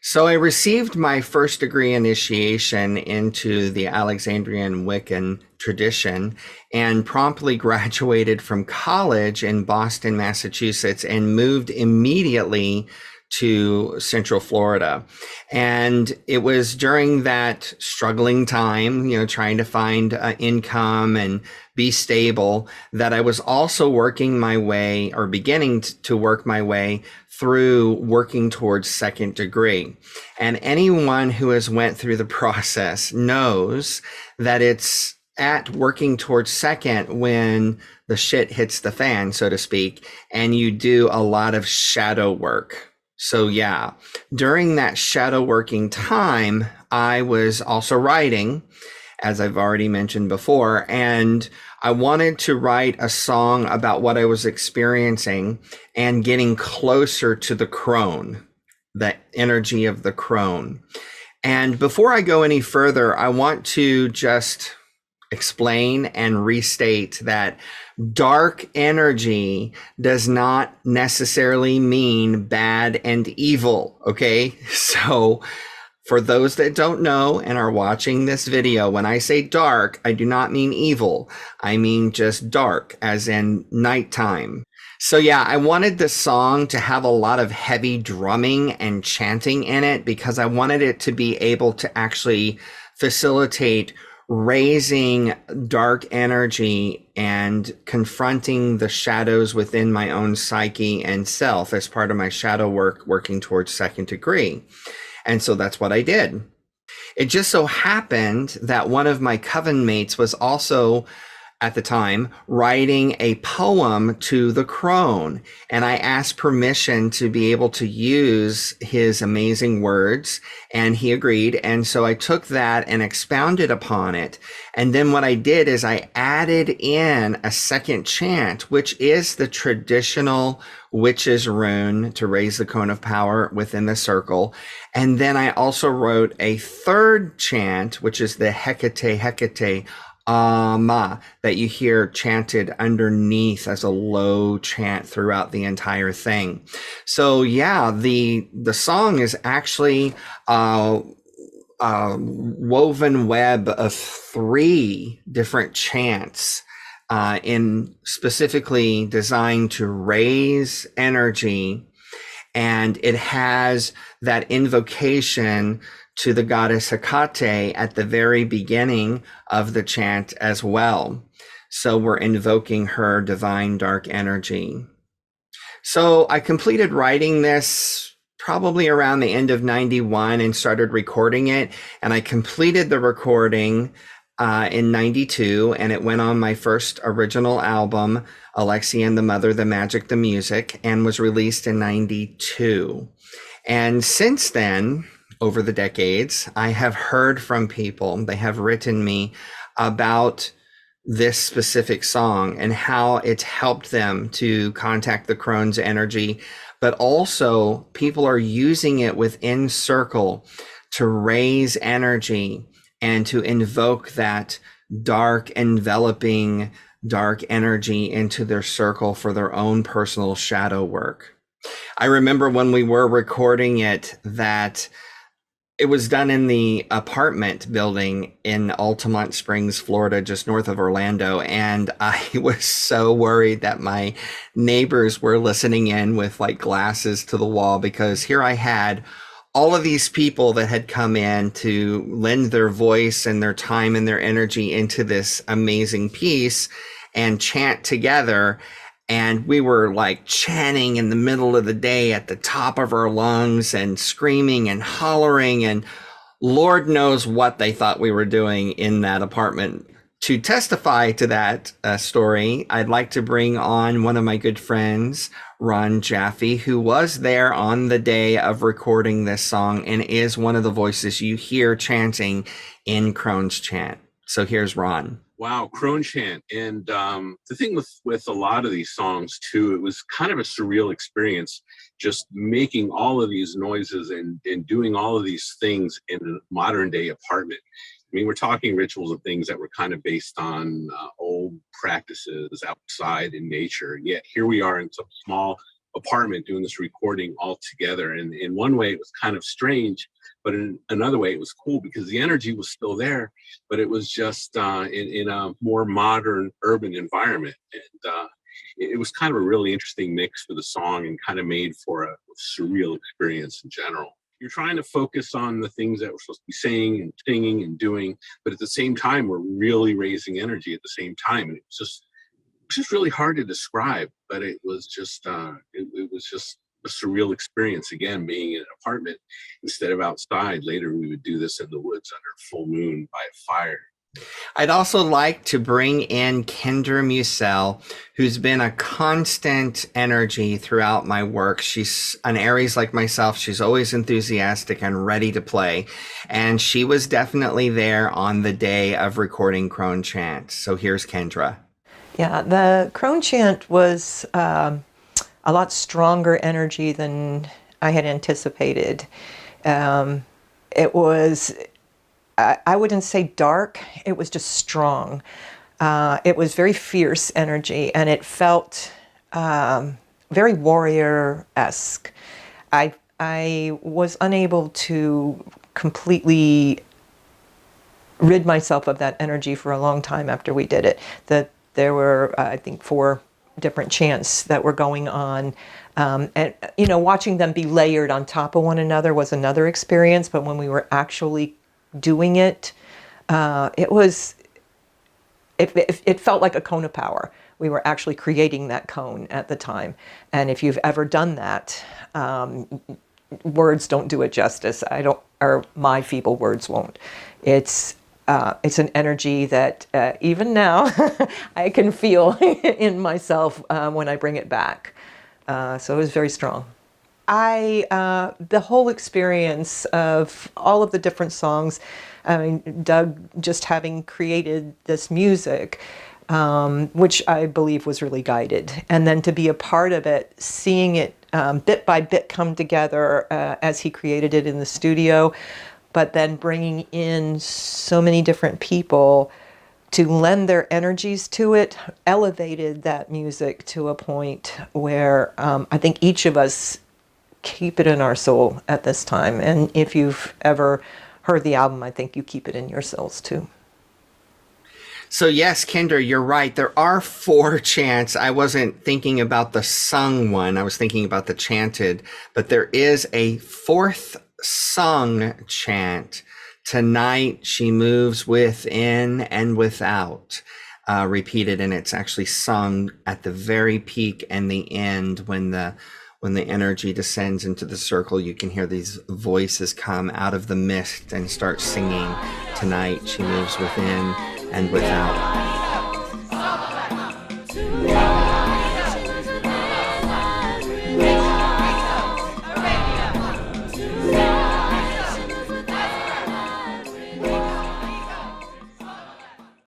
So I received my first degree initiation into the Alexandrian Wiccan tradition and promptly graduated from college in Boston, Massachusetts, and moved immediately to Central Florida. And it was during that struggling time, trying to find income and be stable, that I was also working my way or beginning to work my way through working towards second degree. And anyone who has went through the process knows that it's at working towards second when the shit hits the fan, so to speak, and you do a lot of shadow work. So yeah, during that shadow working time, I was also writing, as I've already mentioned before, and I wanted to write a song about what I was experiencing and getting closer to the crone, the energy of the crone. And before I go any further, I want to just explain and restate that dark energy does not necessarily mean bad and evil, okay? So for those that don't know and are watching this video, when I say dark, I do not mean evil. I mean just dark, as in nighttime. So yeah, I wanted this song to have a lot of heavy drumming and chanting in it because I wanted it to be able to actually facilitate raising dark energy and confronting the shadows within my own psyche and self as part of my shadow work, working towards second degree. And so that's what I did. It just so happened that one of my coven mates was also, at the time, writing a poem to the crone. And I asked permission to be able to use his amazing words, and he agreed. And so I took that and expounded upon it. And then what I did is I added in a second chant, which is the traditional witch's rune to raise the cone of power within the circle. And then I also wrote a third chant, which is the Hecate, Hecate, Ma, that you hear chanted underneath as a low chant throughout the entire thing. So yeah, the song is actually a woven web of 3 different chants in specifically designed to raise energy, and it has that invocation to the goddess Hecate at the very beginning of the chant as well. So we're invoking her divine dark energy. So I completed writing this probably around the end of 91 and started recording it. And I completed the recording in 92, and it went on my first original album, Alexian, the Mother, the Magick, the Music, and was released in 92. And since then, over the decades, I have heard from people, they have written me about this specific song and how it's helped them to contact the crone's energy, but also people are using it within circle to raise energy and to invoke that dark, enveloping dark energy into their circle for their own personal shadow work. I remember when we were recording it that it was done in the apartment building in Altamont Springs, Florida, just north of Orlando. And I was so worried that my neighbors were listening in with like glasses to the wall, because here I had all of these people that had come in to lend their voice and their time and their energy into this amazing piece and chant together. And we were like chanting in the middle of the day at the top of our lungs and screaming and hollering, and Lord knows what they thought we were doing in that apartment. To testify to that story, I'd like to bring on one of my good friends, Ron Jaffe, who was there on the day of recording this song and is one of the voices you hear chanting in Crone's chant. So here's Ron. Wow, Crone chant. And the thing with a lot of these songs too, it was kind of a surreal experience, just making all of these noises and doing all of these things in a modern day apartment. I mean, we're talking rituals of things that were kind of based on old practices outside in nature. And yet here we are in some small apartment doing this recording all together. And in one way, it was kind of strange, but in another way, it was cool because the energy was still there, but it was just in a more modern urban environment. And it was kind of a really interesting mix for the song and kind of made for a surreal experience in general. You're trying to focus on the things that we're supposed to be saying and singing and doing, but at the same time, we're really raising energy at the same time. And it was just really hard to describe, but it was just it was just a surreal experience. Again, being in an apartment instead of outside. Later, we would do this in the woods under full moon by a fire. I'd also like to bring in Kendra Musel, who's been a constant energy throughout my work. She's an Aries like myself. She's always enthusiastic and ready to play. And she was definitely there on the day of recording Crone Chant. So here's Kendra. Yeah, the Crone Chant was a lot stronger energy than I had anticipated. It was, I wouldn't say dark, it was just strong. It was very fierce energy, and it felt very warrior-esque. I was unable to completely rid myself of that energy for a long time after we did it. There were, I think, 4 different chants that were going on. And, you know, watching them be layered on top of one another was another experience. But when we were actually doing it, it felt like a cone of power. We were actually creating that cone at the time. And if you've ever done that, words don't do it justice. Or my feeble words won't. It's an energy that even now I can feel in myself when I bring it back. So it was very strong. The whole experience of all of the different songs, I mean, Doug just having created this music, which I believe was really guided. And then to be a part of it, seeing it bit by bit come together as he created it in the studio, but then bringing in so many different people to lend their energies to it, elevated that music to a point where I think each of us keep it in our soul at this time. And if you've ever heard the album, I think you keep it in your souls too. So yes, Kendra, you're right. There are 4 chants. I wasn't thinking about the sung one. I was thinking about the chanted, but there is a 4th sung chant. Tonight she moves within and without, repeated, and it's actually sung at the very peak and the end when the energy descends into the circle. You can hear these voices come out of the mist and start singing. Tonight she moves within and without.